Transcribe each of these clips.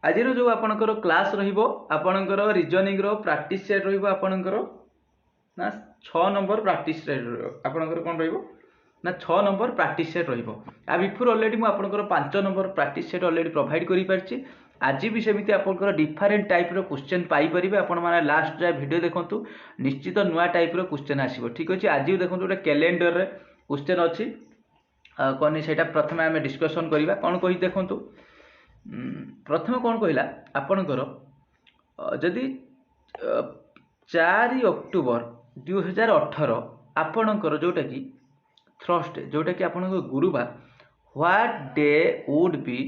आज जो आपणकर क्लास रपर रिजनिंग प्रैक्टिस सेट रपर ना 6 नंबर प्रैक्टिस सेट आपणकर कौन ना 6 नंबर प्रैक्टिस सेट रा बिफोर अलरेडी मुझे 5 number practice set already provide कर पार्टी। आज भी सेमती आपंकर डिफरेंट टाइप क्वेश्चन पाइपर आपण मैंने लास्ट जाए वीडियो देखूँ निश्चित नुआ टाइप क्वेश्चन आसो। ठीक अच्छे आज भी देखो गोटे कैलेंडर क्वेश्चन अच्छी कौन से प्रथम आम डिस्कसन करवा कौन कही देखूँ प्रथम कौन कहला आपणकर जदि 4 अक्टोबर 2018 आपणकर जोटा कि थर्सडे जोटा कि आपणकर गुरुवार what day would be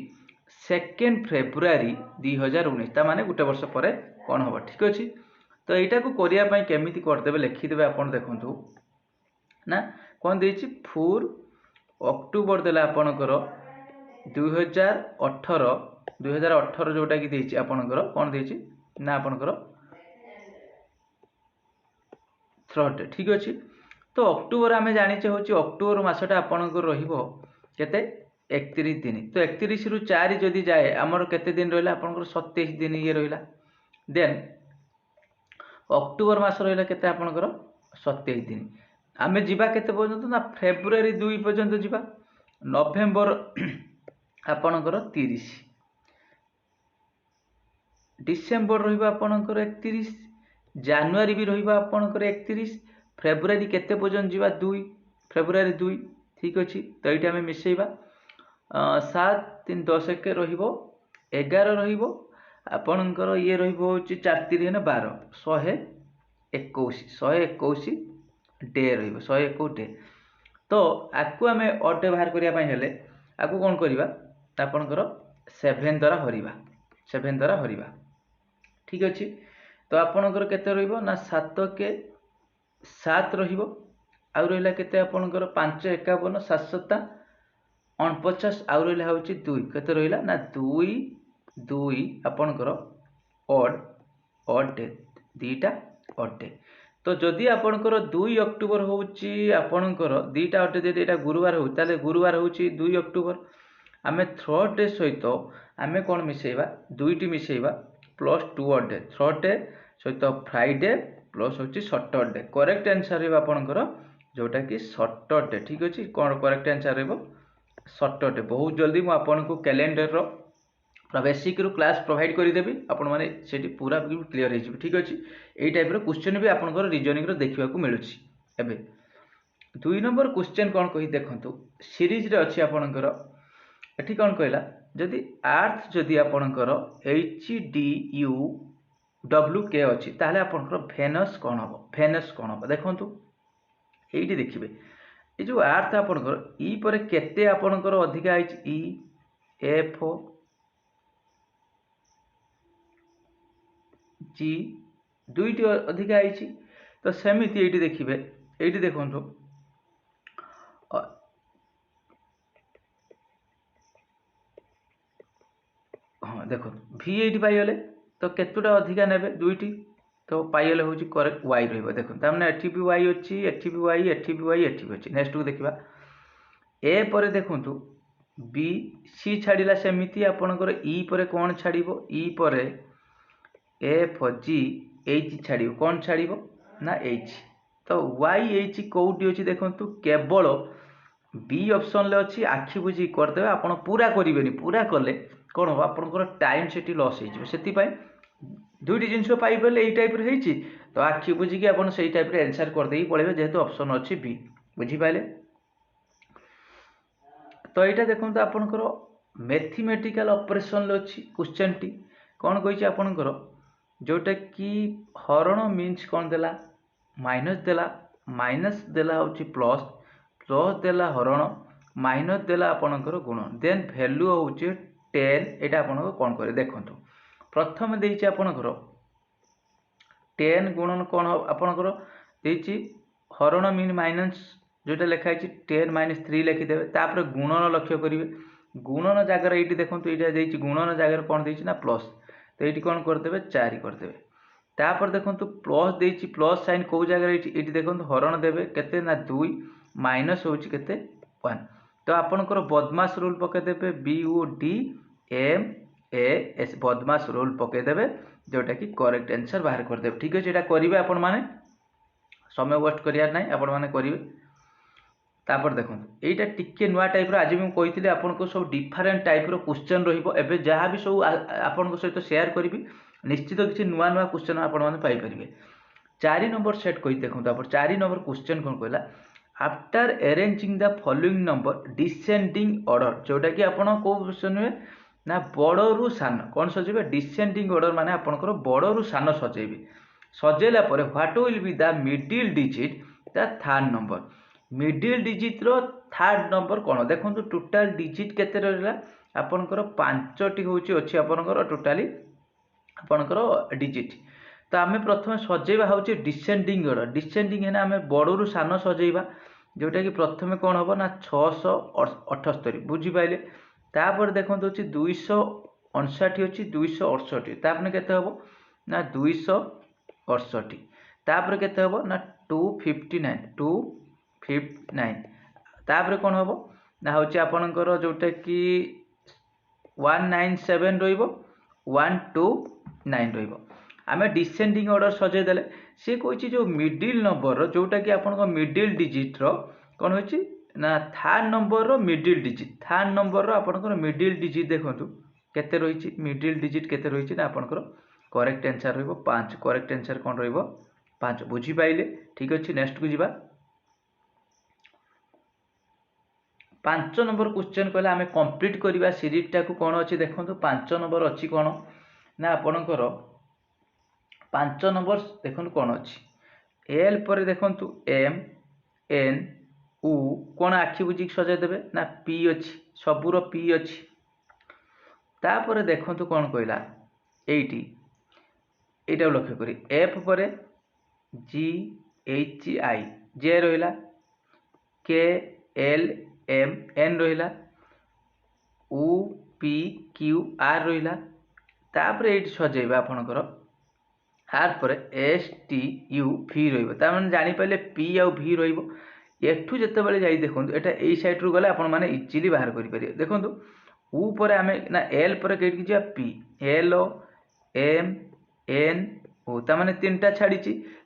2 February 2019 ता माने गोटे वर्ष पर कौन हम। ठीक अच्छे तो यहाँ को करने केमी करदे लिखिदे आप देखु ना कौन दे 4 अक्टोबर देला आपणकर 2018 जोटा कि देछि आपणकर कौन देछि ना आपणकर थर्सडे। ठीक अच्छे तो अक्टोबर आम जाचे हूँ अक्टोबर मसटा आपणकर रहिबो केते 31 दिन तो 31 रु 4 जदि जाए आमर केते दिन रहा आपणकर 27 दिन ये रहा देन अक्टोबर मास रहा केते आपणकर 27 दिन आम जीवा केते पर्यंत ना फेब्रुआरी 2 पर्यंत जीवा नवेम्बर आपणकर 30 डिसेम्बर रहिबा आपणकर 31 जानुआरी भी रहिबा आपणकर 31 फेब्रुआरी केते पर्यंत जीवा 2 फेब्रुआरी 2। ठीक अच्छे तो ये आम मिसेबा 7 3 10 के रहिबो 11 रहिबो आपणकर ये रहिबो 4 3 12 121 डे रहिबो 121 डे तो आपको आम अड डे बाहर करने हेले आपको कौन करवा आपणकर 7 द्वारा हरिबा। ठीक अच्छे तो आपणकर केते रहिबो ना 7 के 7 रहिबो आउ रहिला केते आपणकर 5 51 7 7 49 आउ रहिला होची 2 केते रहिला ना 2 2 आपणकर ऑड डे दीटा ऑड डे तो जदि आपणकर 2 अक्टोबर होची आपणकर दीटा ऑड डे एटा गुरुवार हो ताले गुरुवार होची 2 अक्टोबर आमे थर्सडे सहित आमे कोन मिसेबा दुईटी मिसेबा प्लस 2 ऑड डे थर्सडे सहित फ्राइडे प्लस होची सैटरडे करेक्ट आंसर रहबा आपणकर जोटा कि सैटरडे। ठीक अच्छे कौन करेक्ट आंसर रहबो सैटरडे। बहुत जल्दी मु आपनको कैलेंडर रो बेसिक रू क्लास प्रोवाइड करदेवी आपण मैंने से पूरा क्लीयर हो। ठीक अच्छे यही टाइप क्वेश्चन भी आपंकर रिजनिंग देखा मिलूँ। एवं 2 नंबर क्वेश्चन कौन कही देखु सीरीज रे अच्छी आपणकर एठी कौन कहला जदि अर्थ जदि आपणकर HDUWK अच्छी ताहले आपणकर भेनस कौन हम देखु ये देखिए ये जो अर्थ आपणकर ई पर केते आपणकर अधिका आई EF G दुईटी अधिका आई तो सेमिति ये देखिए ये देखु हाँ देखो V ये पाइले तो केतुटा अधिका नेबे दुईटी तो पाइले हूँ करेक्ट वाई रही देखो तामने एठी भी वाई अच्छी एठी भी वाई एठी भी वाई एठी भी अच्छी नेक्स्ट को देखा ए पर देखु बी सी छाड़ा सेमिति आपणकर ई पर कौन छाड़ो ई पर एफ जी एच छाड़ कौन छाड़ ना एच तो वाई एच कौटी अच्छी देखु केवल बी ऑप्शन ले अच्छी आखि बुझी करदे आप पूरा करेंगे पूरा कले कौन हम आपंकर टाइम से लॉस हो दुईटी जिनस पाइपर यही टाइप रही तो आखि बुझिकी आप टाइप आंसर करदे पड़े जेहेतु ऑप्शन अच्छी बी बुझीपारे। तो यहाँ देखो आपंकर मैथमेटिकल ऑपरेशन अच्छी क्वेश्चन टी कौन कही आपंकर जोटा कि हरण मीन्स कौन देला माइनस देला हूँ प्लस प्लस देला हरण माइनस देला आपणकर गुण देन भैल्यू हूँ 10 यहाँ आप कौन करें देखो प्रथम देती आपणकर 10 गुणन कौन आपणकर देती हरण मीन माइनस जोटा लिखाई 10 - 3 लिखिदेवे तापर गुणन लक्ष्य करेंगे गुणन जगार ये देखो ये गुणन जगार कौन देती ना प्लस तो ये कौन करदे 4 करदे तापर देखो प्लस देती प्लस साइन कौ जगह ये देखो हरण देवे केते ना 2 माइनस हूँ केते 1 तो आपणकर बदमाश रूल पकईदेवे BOD M ए एस बदमाश रोल पकईदेवे जोटा कि करेक्ट आंसर बाहर करदेवे। ठीक अच्छे, यहाँ करेंगे आपण मैंने समय वेस्ट करार ना आपण मैंने करेंगे। तापर देखो यहीटा टिके नुआ टाइप आज मुझे कही आपको सब डिफरेन्ट टाइप क्वेश्चन रही जहाँ भी सब आपण सहित सेयार करी निश्चित किसी नुआ नुआ क्वेश्चन आपरे। 4 नंबर सेट कही देखो आप 4 नंबर क्वेश्चन कौन कहला, after arranging the following number descending order, जोटा कि आप क्वेश्चन हुए ना बड़ रु सान कौन सजेबे डिसेंडिंग ऑर्डर माने आपनकर बड़ रु सान सजेबे। सजेला परे what will be the middle digit the third number, middle digit रो थर्ड नंबर कौन देखो टोटाल डिजिट केते रहला आपनकर 5टी होची अछि आपनकर टोटाली आपनकर डिजिट। तो आम प्रथम सजेबा हूँ डिसेंडिंग ऑर्डर, डिसेंडिंग है आम बड़ रु सान सजेबा जोटा कि प्रथम कौन हम ना 678 बुझीपारे। तापर देखो हूँ 259 अच्छी 268 तापर केते हम ना 268 तापर केते हम ना 259 तापर कौन हम ना हूँ आपणकर जोटा कि 197 129 रहिबो। आमे डिसेंडिंग ऑर्डर सजेदेले सी कही जो मिडिल नंबर जोटा कि आप मिडिल डिजिट रो कौन होची ना थर्ड नंबर रो मिडिल डिजिट, थर्ड नंबर रो आपनकर मिडिल डिजिट देखो केते रही मिडिल डिजिट केते रही ना आपनकर करेक्ट आंसर रहिबो 5, करेक्ट आंसर कौन रहिबो 5 बुझी पाइले। ठीक अच्छे, नेक्स्ट को जीवा 5 नंबर क्वेश्चन कहला आम कंप्लीट करवा सीरीज टाक कौन अच्छी देखो 5 नंबर अच्छी कौन ना आपणकर 5 नंबर देखो कौन अच्छी एल पर देखु एम एन उ कौन आखि बुझिक सजाइदेवे ना पी अच्छी सबूर पी अच्छी। तापर देखु कौन कहला एटी एटा लक्ष्य करी एफ पर जी एच आई जे रहा के एल एम एन रहा उ पी क्यू आर रहा तापर ये सजेबा आपणकर आर पर एस टी यू भि रही जापारे पी आउ भि रठू जिते जा देखो यहाँ यही सैड्रु गले आपने इजिली बाहर करेंगे। देखो उ पर आम ना एल पर कहीं जा P L M N O ताने 3टा छाड़ी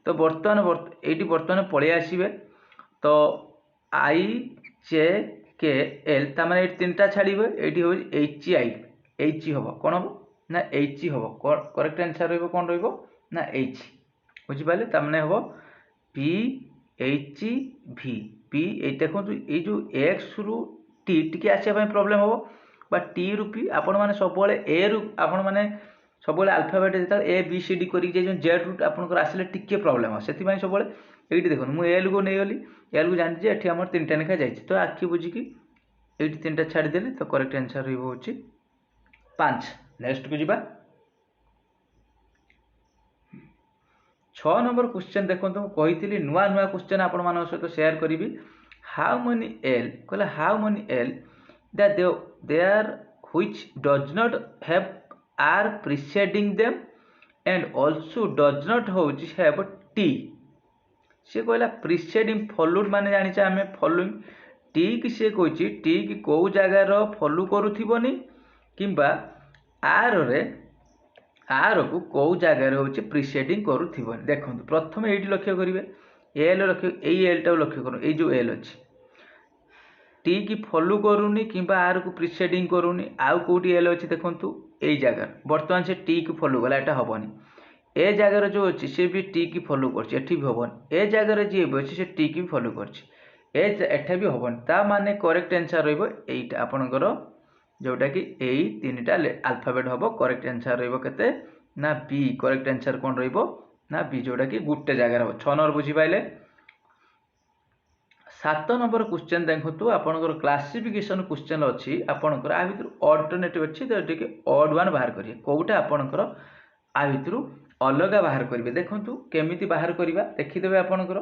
तो बर्तमान ये बर्तमान पलि आसबे तो आई जे के एल ताने 3टा छाड़े ये हूँ एच आई एच हम कौन हम ना एच हम करेक्ट आंसर कौन ना एच बुझिपारे ताने हम पी एच भि पी देखो ये जो एक्स रु टी टी आसापी प्रोब्लेम हम बा टी रु पी आपण मैंने सब ए रु आपण मैंने सब आल्फाबेट जो ए बी सी डी कर जेड रु आपंकर आसले टी प्रोब्लेम से सब ये देखो मुझे एल को नहीं गली एल को जानी ये आम 3टा लेखा जाए तो आखि बुझिकी ये 3टा छाड़देली तो करेक्ट आंसर हो 5। नेक्स्ट को जीवा 6 नंबर क्वेश्चन देखो कही नुआ नुआ क्वेश्चन आपण मान सहित सेयार करी हाउ मनी एल कहला how many L there which does not have R preceding them and also does not have T. सी कहला प्रिसीडिंग फॉलोड माने जानिछे आमे फॉलोइंग टी कि सी कही टी कि कौ जगार फॉलो करूथबनी किंबा आर रे आर को कौ जगार हूँ प्रिसीडिंग करूथबनी। देखो प्रथम ये लक्ष्य करेंगे एल लक्ष्य एल टा लक्ष्य कर जो एल अच्छी टी की फॉलो करूनी किंबा आर को प्रिसीडिंग करूनी आउ कौटी एल अच्छी देखो यही जगार बर्तमान से टी की फॉलो कला एटा हेनी ए जगार जो अच्छी सी भी टी की फॉलो कर हेनी ए जगार जी अच्छी से टी की फॉलो कर भी हेनी ता माने करेक्ट आंसर रहीटा आपणकर जोटा कि यही 3टा आल्फाबेट हम करेक्ट आंसर रहिबो ना बी करेक्ट आंसर कौन रहिबो ना बी जोटा कि गोटे जगार हम 6 नंबर बुझीपारे। 7 नंबर क्वेश्चन देखो आपंकर क्लासिफिकेशन क्वेश्चन अच्छी आपंकर आ भर अल्टरनेटिव अच्छी तो ये ऑड वन बाहर करिए कौटा आपंकर आ भर अलग बाहर करेंगे। देखो केमी बाहर करवा देखीदे आपंकर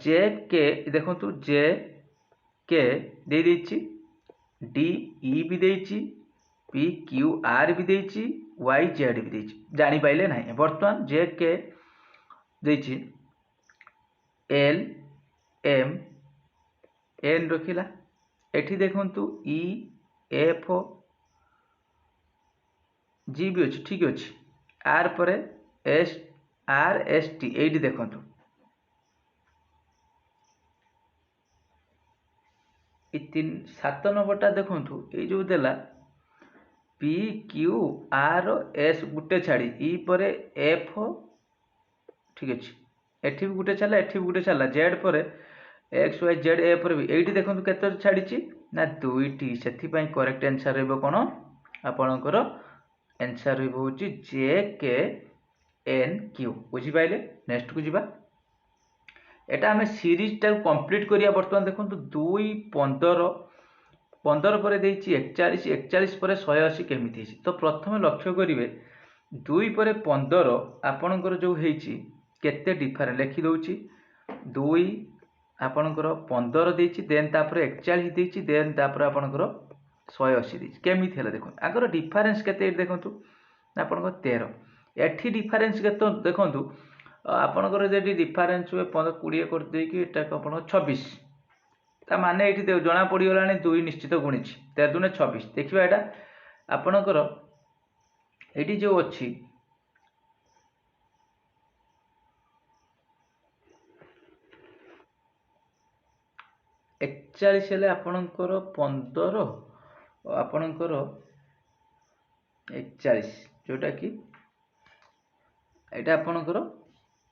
जे के देखो जे के दे डी ई भी देची पी क्यू आर भी देची वाई जेड भी देची जापारे ना बर्तमान जे के देची एल एम एन रखिला एठी देखंतु ई एफ जी भी अच्छी ठीक अच्छे आर पर एस आर एस टी ये देखो 7 नंबरटा देखु ये जो देला पी क्यू आर एस गुटे छाड़ी ई पर एफ ठीक अच्छे एठी भी गुटे चला एठी भी गुटे चला जेड पर एक्स वाई जेड ए पर भी ये देखो केते छाड़ी ना दुईटी से करेक्ट आंसर रही कौन आपणकर आंसर रही जे के एन क्यू बुझिपारे नेक्स्ट को जीवा एटा आम सीरीजटा कंप्लीट करिया बर्तमान देखो 2 15 15 पर 41 41 पर 180 केमिति तो प्रथम लक्ष्य करेंगे 2 पर 15 आपणकर जो होती केते डिफरेंट लिखि दौची 2 आपणकर 15 देछि देन तापर 41 देछि देन तापर आपणकर 180 देछि केमिति हला देखो आगर डिफरेंस केते देखंतु आपणकर 13 एठी डिफरेंस केते देखंतु आपणकर जेडी डिफरेंस हुए 15 20 कर दे कि एटा आपण 26 ता माने एठी जना पड़ी गलानी 2 निश्चित गुणिछि 13 दुने 26 देखिबा एटा आपणकर एठी जो अछि 41 हेले आपणकर 15 आपणकर 41 जोटा कि एटा आपणकर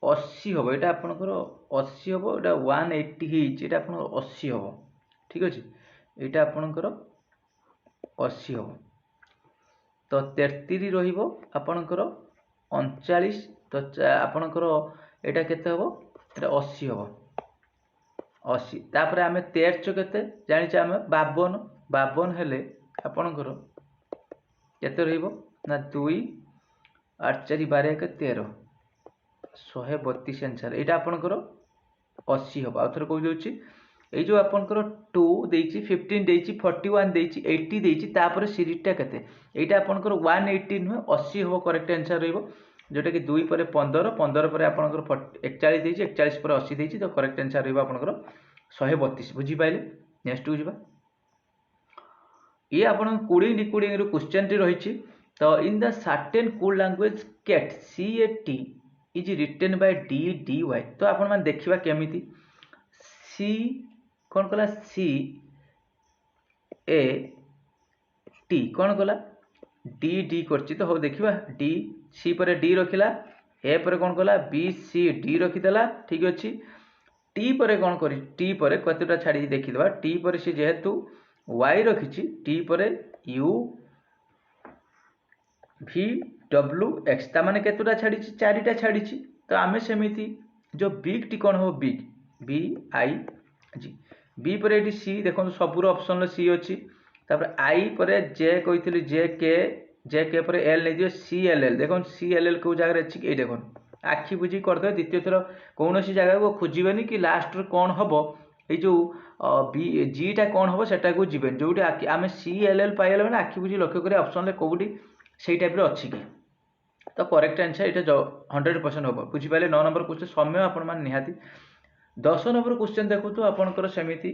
80 हम यहाँ आपंकर 80 हम यहाँ 180 होता आप 80 हम ठीक अच्छे यहाँ आपंकर 80 हम तो 33 रपणकर 39 तो आपणकर यहाँ के हम 80 हम 80 तापर आम 13 के जाने आम 52 52 हेले आपणकर केते रहा 2 8 4 12 1 13 132 आंसर यहाँ आपंकर 80 हम आउ थे कह दूसरी ये जो आपंकर 2 देछि 15 देछि 41 देछि 80 देछि तापर सीरीजटा केते यहाँ आपंकर 180 नुहे 80 हम करेक्ट आंसर रहिबो जोटा कि 2 पर 15 15 पर आपंकर 41 देछि 41 पर 80 देछि तो करेक्ट आंसर रहिबो आपंकर 132 बुझी पाइले नेक्स्ट को जीवा ये आपन कोडिंग डिकोडिंग रो क्वेश्चन टी रहिछि तो in the certain code language cat CAT is written by DDY तो आपण मान देखिबा केमिति सी कोन कला CAT कोन कला DD करछि तो हो देखिबा D C पर D रखिला A पर कोन कला BCD रखिदेला ठीक अछि टी पर कौन कर टी पर कतटा छाड़ी देखीदे टी पर सी जेहेतु y रखी टी पर u v w x ताने केतटा छाड़ी 4टा छाड़ी तो आम सेमती जो बिग टी कौन हो बिग BIG बी पर ये सी देखो सबूर ऑप्शन सी अच्छी तापर आई पर जे कही जे के पर एल नहीं दियो CLL देखो CLL कौ जगह अच्छी ये देखो आखि बुझी करदे द्वितीय थर कौन सी जगह को खोजबेनि कि लास्ट कौन हम ये जो जीटा कौन हम सेटा को जीवन जो आम CLL पाइल मैंने आखि बुझी लक्ष्य करें ऑप्शन कौटी से टाइप अच्छी कि तो करेक्ट आंसर ये 100% हम बुझीपारे 9 नंबर क्वेश्चन समय आपण मैंने निहाती 10 नंबर क्वेश्चन देखो तो आपंकर सेमती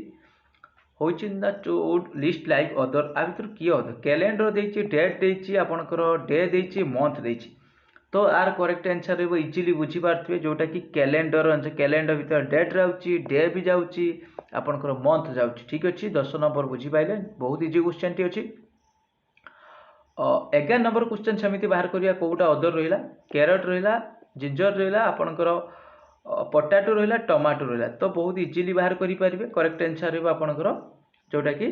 लिस्ट लाइक अदर आ भर किए अदर कैलेंडर देछि डेट देछि आपंकर डे देछि मंथ देछि तो आर करेक्ट आंसर रही इजिली बुझीपारे जोटा कि कैलेंडर आंसर कैलेंडर भर डेट जाऊँगी डे भी जाऊँगी आपंकर मंथ जाऊँगी ठीक अच्छे 10 नंबर बुझीपारे बहुत इजी क्वेश्चन टी अच्छी 11 नंबर क्वेश्चन सेमती बाहर करिया कोटा अदर रहा कैरट रहा जिंजर रहा आपंकर पोटाटो रहा टमाटो रहा तो बहुत इजिली बाहर करेंगे करेक्ट आंसर रहा आपंकर जोटा कि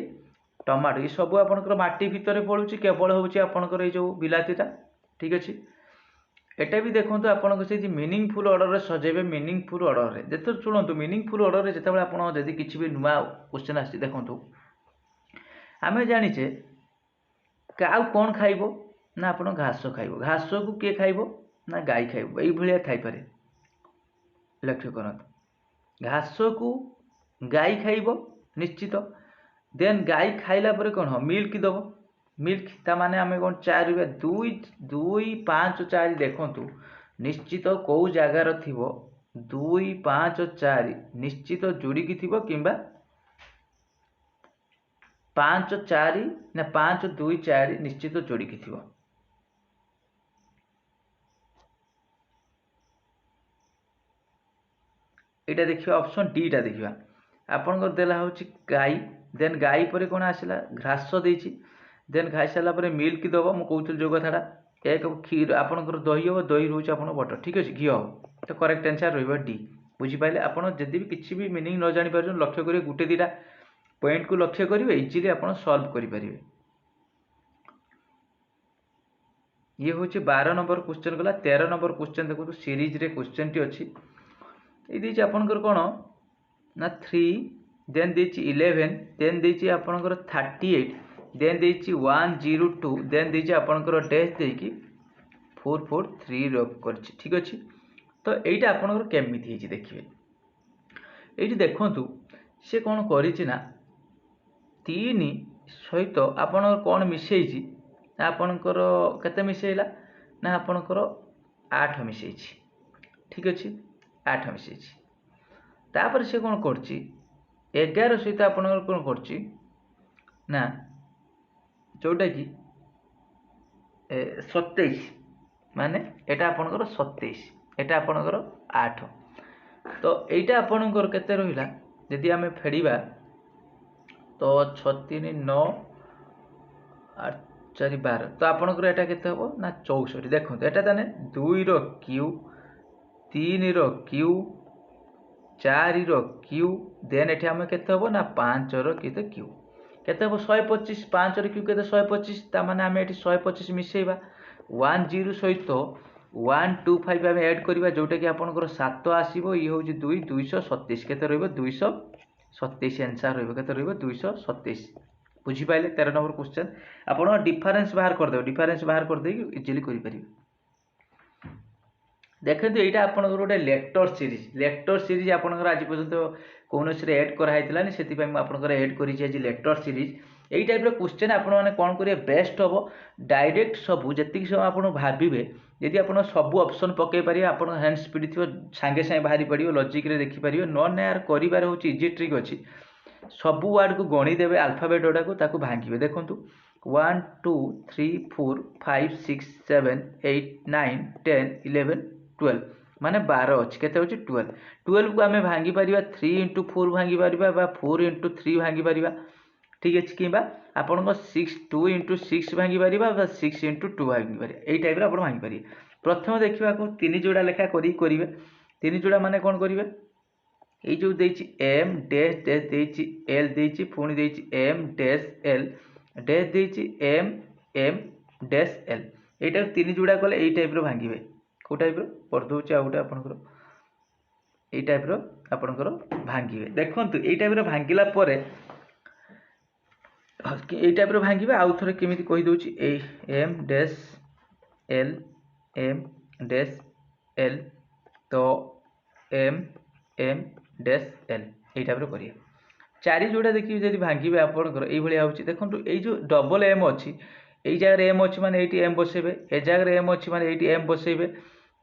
टमाटो ये सब आपंकर माटी भितर पड़ूँ केवल हूँ आपंकर ये जो बिलातीटा ठीक अच्छे एटा भी देखो आपन से मीनिंगफुल ऑर्डर रे सजेबे मीनिंगफुल ऑर्डर रे जेते सुनंतु मीनिंगफुल ऑर्डर रे जेते आपन जदी किछि भी नुआ क्वेश्चन आसी देखंतु आमे जानिचे काउ कोन खाइबो ना आपन घास खाइबो घास को के खाइबो ना गाय खाइबो एई भलिया खाइ पारे लक्ष्य करंतु घास को गाय खाइबो निश्चित देन गाय खाइला परे कोन हो मिल्क दबो मिल्क ता माने आमे कोन 4 2 2 5 4 देखंतु निश्चित कौ जगार थिबो 2 5 4 निश्चित जोड़ी की थिबो किंबा 5 4 ना 5 2 4 निश्चित जोड़ी की थिबो এইটা देखिए ऑप्शन डी टा देखिए आपनकर देला होची गाई देन गाई परे कोन आसिला घास देछि देन खाई सारा पर मिल्क दबो मु कहूथल जो कथाटा एक क्षीर आपनकर दही हो दही रोच आपन बटर ठीक अछि घी हो तो करेक्ट आंसर रहइबो डी बुझी पाइले आपन जदि भी किछि भी मीनिंग न जानि परछन लक्ष्य करिवे गुटे दिटा पॉइंट को लक्ष्य करिवे इजीली आपन सॉल्व करि परिवे ये होची 12 नंबर क्वेश्चन गला 13 नंबर क्वेश्चन देखो सीरीज रे क्वेश्चन टी अछि ए दिछि आपनकर कोन ना 3 देन दिछि 11 देन दिछि आपनकर 38 देन दिछि 102 देन दिछि आपनकर डैश देकी 443 रख करछि ठीक अछि तो एइटा आपनकर केमिति हिछि देखिबे एइटी देखंतु से कोन करिछि ना 3 सहित आपनकर कोन मिसेइछि आपनकर केते मिसेइला ना आपनकर 8 मिसेइछि ठीक अछि 8 मिसेइछि तापर से कोन करछि 11 सहित आपनकर कोन करछि ना जोटा कि 27 माने एटा आपनकर 27 एटा आपनकर 8 तो एइटा आपनकर केते रहिला यदि हमें फेडिबा तो 6 3 9 8 4 12 तो आपनकर एटा केते हबो ना 64 देखो एटा ताने 2 रो क्यू 3 रो क्यू 4 रो क्यू देन एठी हमें केते हबो ना 5 रो केते क्यू केते हबो 125 5 रो क्यू केते 125 ता माने हमें एठी 125 मिसेइबा 10 सहित 125 हमें ऐड करबा जोटा कि आपनकर 7 आसीबो ई होची 2 227 केते रहइबो 227 आंसर रहइबो केते रहइबो 227 बुझी पाइले 13 नंबर क्वेश्चन आपण डिफरेंस बाहर कर दो डिफरेंस बाहर कर दे इजीली करि परिबे देखंतु एटा आपनकर गोटे लेक्चर सीरीज आपनकर आज पर्यंत कोनोसी रे ऐड करा हैतलानी सेति पय म आपनकर ऐड करि जे लेक्चर सीरीज एई टाइप रो क्वेश्चन आपण माने कोन करिए बेस्ट हबो डायरेक्ट सब जति सब आपण भाबिबे यदि आपण सब ऑप्शन पके पारिए आपण हैंड स्पीड थियो संगे संगे बाहरी पडियो लॉजिक रे देखि पारियो नॉन यार करिबार होची इजी ट्रिक अछि सब वर्ड को गणी देबे अल्फाबेट ओडा को ताको भांगिबे देखंतु 1 2 3 4 5 6 7 8 9 10 11 12 माने 12 अछि केते होची 12 12 को हमें भांगी परिबा 3 into 4 भांगी परिबा बा 4 into 3 भांगी परिबा ठीक अछि किबा आपण को 6 2 into 6 भांगी परिबा बा 6 into 2 भांगी परिबा एई टाइप रो आपण भांगी परिबे प्रथम देखिबा को तीन जोड़ा लेखा करी करिवे तीन जोड़ा माने कोन करिवे ये जो देछि m डैश डैश देछि l देछि पुणी देछि m डैश l डैश देछि m m डैश l एटा तीन जोड़ा कले एई टाइप रो भांगिबे को टाइप रो पर दोछि आउटा आपनकर एई टाइप रो आपनकर भांगिबे देखंतु एई टाइप रो भांगिला परे एई टाइप रो भांगिबे आउ थरे केमिति कहि दोछि ए m dash l m dash l तो m m डैश l एई टाइप रो करिया चारि जोड़ा देखि जदि भांगिबे आपनकर एई भलिया होछि देखंतु एई जो डबल m अछि एई जगह रे m अछि माने एटी m बसेबे ए जगह रे m अछि माने एटी m बसेबे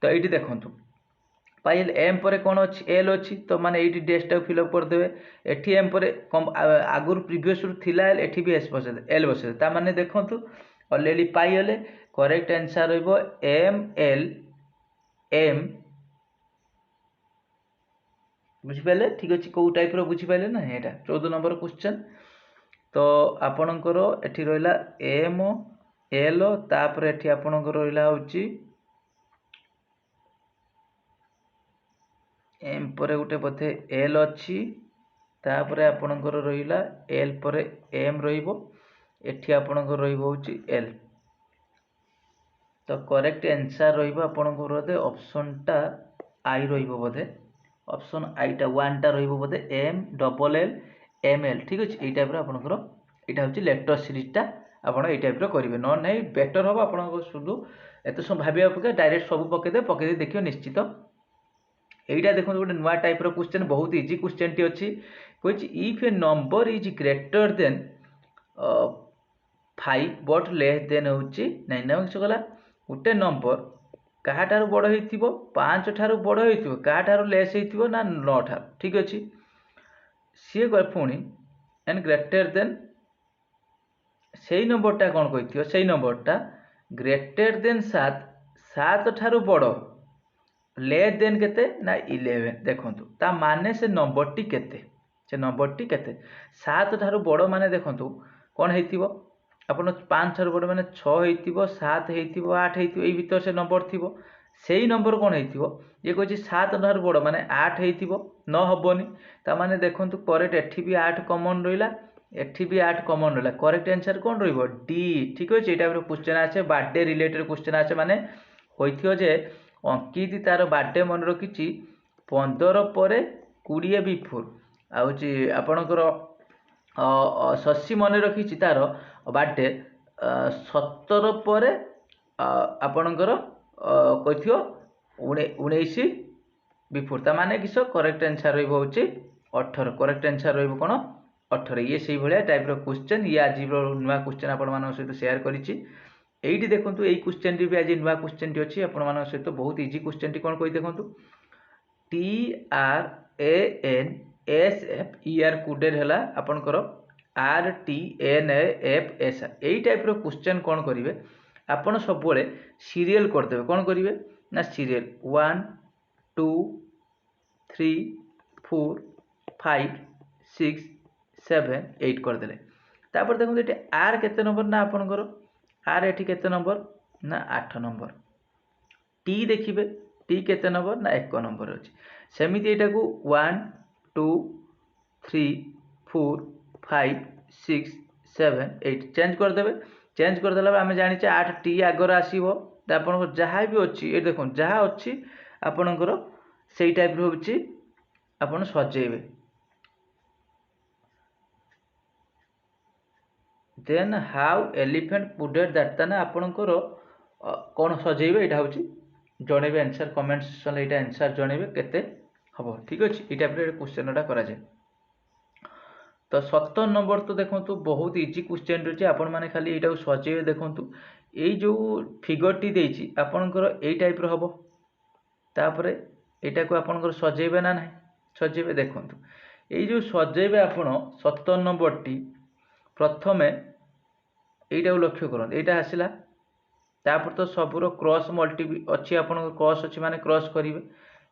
तो एटी देखंतु पाइल m परे कोन अछि l अछि तो माने एटी डैश टा फिल अप कर देबे एठी m परे आगुर प्रीवियस रु थिला l एठी भी s बसे l बसे ता माने देखंतु ऑलरेडी पाइले करेक्ट आंसर रहइबो m l m बुझी पाइले ठीक अछि को टाइप रो बुझी पाइले ना एटा 14 नंबर क्वेश्चन तो आपनकर एठी रहला m l तापर एठी आपनकर रहला होची m परे गुटे पथे l अछि तापर आपनकर रहिला l परे m रहिबो एठी आपनकर रहिबो होची l तो करेक्ट आंसर रहिबो आपनकर बोधे ऑप्शन टा आई रहिबो बोधे ऑप्शन आई टा 1 टा रहिबो बोधे m double l m l ठीक अछि एई टाइप रो आपनकर एटा होची लेक्चर सीरीज टा आपण एई टाइप रो करिवे न नै बेटर हो आपनको सुदु एते सब भाबिया पके डायरेक्ट सब पके दे देखियो निश्चित एइटा देखो गोटे नुआ टाइप रो क्वेश्चन बहुत इजी क्वेश्चन टी अछि कहछि if a number is greater than 5 but less than होछि 9 ना गला गोटे नंबर काहाटारू बड़ हेतिबो 5 ठारू बड़ हेतिबो काहाटारू लेस हेतिबो ना 9 ठारू ठीक अछि सी गय पुणी एंड ग्रेटर देन सेई नंबर टा कोन कहिथियो सेई नंबर टा ग्रेटर देन 7 7 ठारू बड़ लेस देन केते ना 11 देखंतु ता माने से नंबरटी केते से नंबरटी केते 7 ठारू बड़ माने देखंतु कोन हेतिबो आपण 5 ठारू बड़ माने 6 हेतिबो 7 हेतिबो 8 हेतिबो एई भीतर से नंबर थिबो सेई नंबर कोन हेतिबो ये कहछि 7 ठारू बड़ माने 8 हेतिबो न हबोनी ता माने देखंतु करेक्ट एठी भी 8 कॉमन रहिला एठी भी 8 कॉमन रहिला करेक्ट आंसर कोन रहिबो डी ठीक अछि एटा क्वेश्चन आछे बर्थडे रिलेटेड क्वेश्चन आछे माने होइथियो जे अंकित तार बर्थडे मन रखिछि 15 पर 20 बिफोर आउची आपणकर शशि मन रखिछि तार बर्थडे 17 पर आपणकर कहिथियो 19 बिफोर ता माने किस करेक्ट आंसर रहिबो होची 18 करेक्ट आंसर रहिबो कोन 18 ये सेही भलिया टाइप रो क्वेश्चन ये आज रो नुवा क्वेश्चन आपण मानक सहित शेयर करिछि एइटी देखंतु एई क्वेश्चन टी भी आज नुवा क्वेश्चन टी अछि आपण मानक सहित बहुत इजी क्वेश्चन टी कोन कहि देखंतु T R A N S F E R coded हला आपनकर R T N F S एई टाइप रो क्वेश्चन कोन करिवे आपण सब बेले सीरियल कर देबे कोन करिवे ना सीरियल 1 2 3 4 5 6 7 8 कर देले तापर देखो एटी आर केते नंबर ना आपनकर आर एठी केते नंबर ना 8 नंबर टी देखिबे टी केते नंबर ना 1 नंबर अछि सेमिति एटा को 1 2 3 4 5 6 7 8 चेंज कर देबे चेंज कर देला हमें जानि छै 8 टी आगर आसीबो त आपन जहा भी अछि ए देखो जहा अछि आपनकर सेई टाइप रो होछि आपन सजेइबे देन हाउ एलिफेंट पुडेड दैट तना आपनकर कोन सजेइबे एटा होछि जणेबे आंसर कमेंट सेक्शन एटा आंसर जणेबे केते हबो ठीक अछि ई टाइप रे क्वेश्चनटा करा जाय तो 17 नंबर तो देखंतु बहुत इजी क्वेश्चन रछि आपण माने खाली एटा सजेइबे देखंतु एई जो फिगर टी देछि आपनकर एई टाइप रो हबो तापरे एटा को आपनकर सजेइबे ना नै सजेइबे देखंतु एई जो सजेइबे आपण 17 नंबर टी प्रथमे एटा लक्ष्य करन एटा आसिला तापर तो सबुरो क्रॉस मल्टी अच्छी आपण क्रॉस अच्छी माने क्रॉस करिवे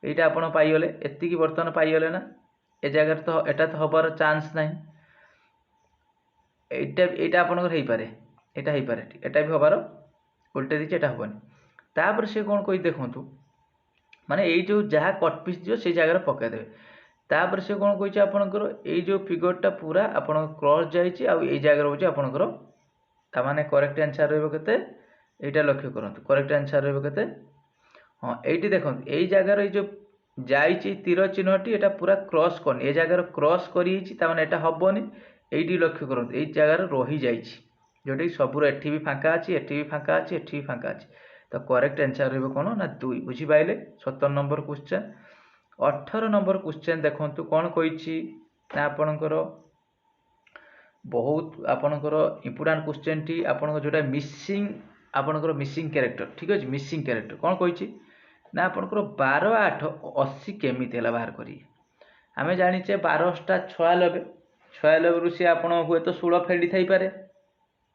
एटा आपण पाइगले एतिकी वर्तमान पाइगले ना ए जगह तो एटा तो हबार चांस नाही एटा एटा आपण हेई पारे एटा भी हबार उल्टे दिचे एटा हबनी तापर से कोन कोइ देखंतु माने एई जो जहा कट पीस दियो से जगह पका देबे तापर से कोन कोइ छै आपनकर एई जो फिगरटा पूरा आपण क्रॉस जाईची आ एई जगह होची आपनकर ता माने करेक्ट आंसर रहबो केते एटा लक्ष्य करंतु करेक्ट आंसर रहबो केते हां एटी देखंतु एई जगह रे जो जाईची तीर चिन्हटी एटा पूरा क्रॉस करनी ए जगह क्रॉस करिची ता माने एटा हबोनी एटी लक्ष्य करंतु एई जगह रही जाईची जोटी सबुर एठी भी फांका अछि एठी भी फांका अछि एठी भी फांका अछि तो करेक्ट आंसर रहबो कोन ना 2 बुझी पाइले 17 नंबर क्वेश्चन 18 नंबर क्वेश्चन देखंतु कोन कहिची ना आपनकर बहुत आपनकर इंपोर्टेंट क्वेश्चन टी आपनकर जोटा मिसिंग आपनकर मिसिंग कैरेक्टर ठीक अछि मिसिंग कैरेक्टर कोन कहिची ना आपनकर 12 8 80 केमिति हला बाहर करी हमें जानि छे 12 टा 96 96 रु से आपण हुए तो 16 फेडी थाई पारे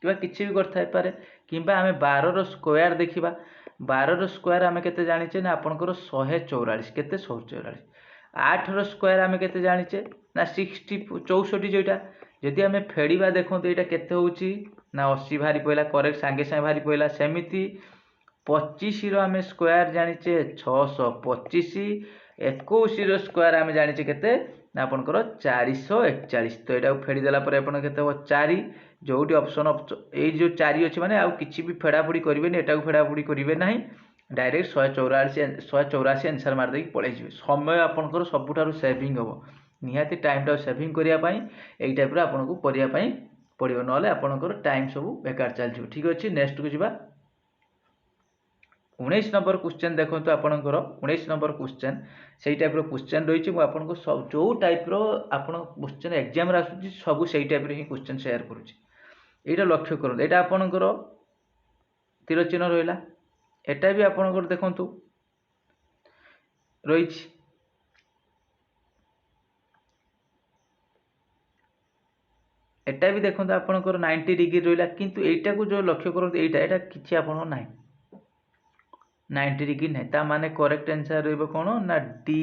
किबा किछि भी कर थाई पारे किबा हमें 12 रो स्क्वायर देखिबा 12 रो स्क्वायर हमें केते जानि छे ना आपनकर 144 केते 144 8 रो स्क्वायर हमें केते जानि छे ना 60 64 जोटा जदि हमें फेडिबा देखो तो एटा केते होउची ना 80 भारी पइला करेक्ट संगे संगे भारी पइला सेमिति 25 रो हमें स्क्वायर जानि छे 625 21 रो स्क्वायर हमें जानि छे केते ना आपनकर 441 तो एटा फेडी देला पर आपन केते हो 4 जोटी ऑप्शन ए जो 4 अछि माने आ किछि भी फेडाफुडी करिवेनी एटा को फेडाफुडी करिवे नाही डायरेक्ट 184 आंसर मार देकी पळै जिवे समय आपनकर सबुठारु सेविंग हो निहाती टाइम टा सेविंग करिया पई एई टाइप रो आपन को करिया पई पड़ियो नले आपनकर टाइम सब बेकार चल जिवो ठीक अछि नेक्स्ट को जिबा 19 नंबर क्वेश्चन देखंतु आपनकर 19 नंबर क्वेश्चन सेई टाइप रो क्वेश्चन रहिछि मु आपन को सब जो टाइप रो आपन क्वेश्चन एग्जाम रा आसुछि सब सेई टाइप रो ही क्वेश्चन शेयर करूछि एटा लक्ष्य करू एटा आपनकर तीर चिन्ह रहिला एटा भी आपनकर देखंतु रहिछि एटा भी देखो आपनकर 90 डिग्री रहिला किंतु एटा को जो लक्ष्य करत एटा एटा किछि आपन नाही 90 डिग्री नहीं ता माने करेक्ट आंसर रहिबो कोन ना डी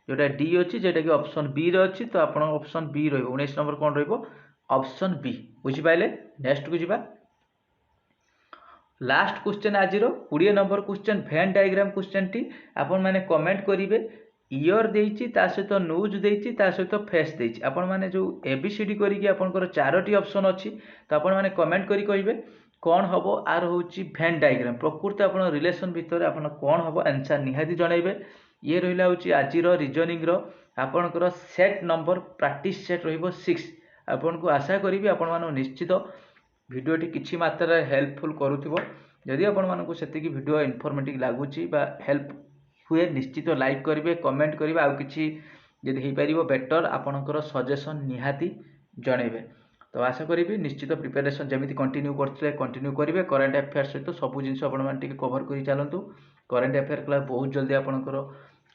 जोटा डी अछि जेटा कि ऑप्शन बी रे अछि तो आपण ऑप्शन बी रहिबो 19 नंबर कोन रहिबो ऑप्शन बी बुझि पाइले नेक्स्ट को जिबा लास्ट क्वेश्चन आज 20 number question Venn diagram question T आपण माने कमेंट करिवे इयर देइछि ता सहित न्यूज देइछि ता सहित फेस देइछि आपण माने जो एबीसीडी करिकि आपनकर चारोटी ऑप्शन अछि तो आपण माने कमेंट करि कहिबे कौन हबो आर होछि वेन डायग्राम प्रकृत आपण रिलेशन भितर आपण कौन हबो आंसर निहाती जणाइबे ये रहिला होछि आजिर रीजनिंग रो आपनकर सेट नंबर प्रैक्टिस सेट रहिबो 6 आपन को आशा करिबी आपण मानो निश्चित भिडियोटी किछि मात्रा हेल्पफुल करूथिबो जदि आपण मानको सेतिकी भिडियो इन्फॉर्मेटिव लागुछि बा हेल्प हुए निश्चित लाइक करेंगे कमेंट करेंगे आउ कि जदि हो पार बेटर आपणकर सजेसन निहाती जनइबे तो आशा करी निश्चित प्रिपेरेसन जमी कंटिन्यू करते कंटिन्यू करेंगे करेन्ट अफेयर सहित सब जिन आपंटे कवर कर चलतु करेन्ट अफेयर क्लास बहुत जल्दी आपंकर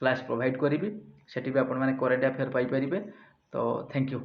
क्लास प्रोवाइड करी से करेन्ट अफेयर पाइपर तो थैंक यू।